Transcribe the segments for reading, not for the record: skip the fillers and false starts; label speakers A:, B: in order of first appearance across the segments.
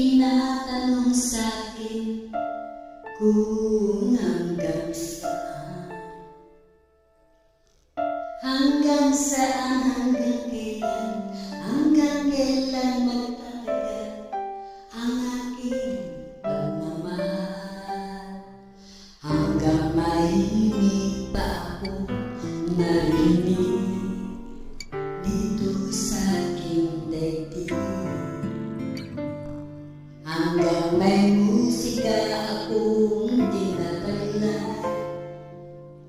A: tinatanong sa'kin kung hanggang saan, hanggang kailan magtatagal ang aking pagmamahal, hanggang mahimik pa ako narinig dito sa aking daigdig, hanggang may musika akong dinadala,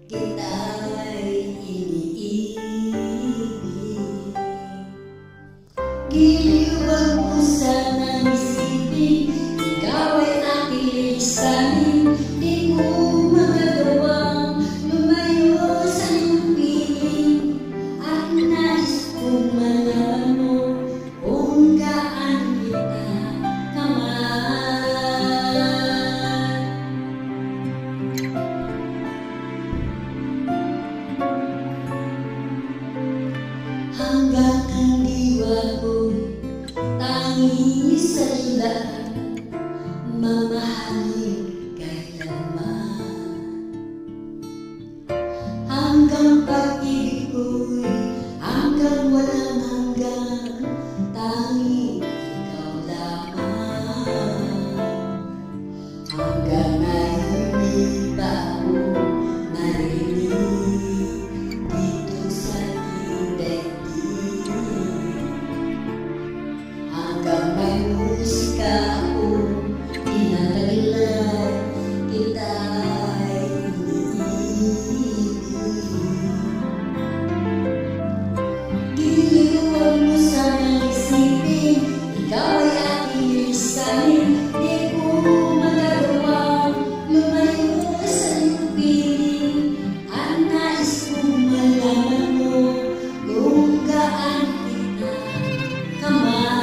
A: kita'y iniibig. Giliw ang pusa ng isipin, ikaw ay aking lisanin, di mo magagawang lumayo sa iyong piling, at nais kong malaman mo kung gaano kita kamahal. Hanggang ang diwa ko'y tanging sa ilan, mamahalin kailanman. Hanggang pag-ibig ko'y hanggang walang hanggan, tanging ikaw lamang. Hanggang nahimik pa ako narinig dito sa aking daigdig, hanggang may musika akong tinataglay, kita'y iniibig. Giliw ang pusa ng isipin, ikaw ay aking lisanin, di ko magagawang lumayo sa iyong piling, at nais kong malaman mo kung gaano kita kamahal.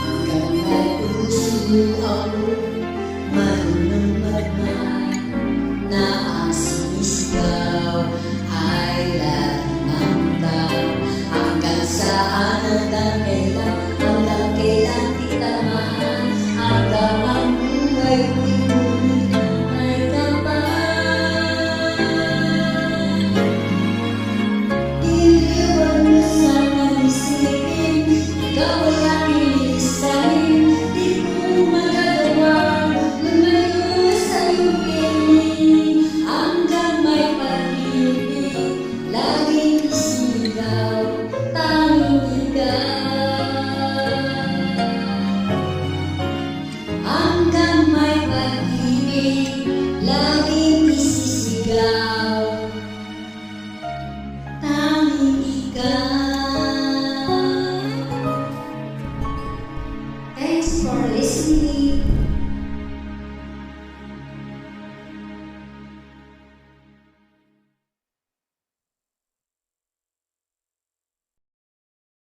A: Hanggang may puso ako marunong magmahal, na ang sinisigaw ay lalimang, hanggang saan, hanggang kailan kita mahal, hanggang ang buhay ko'y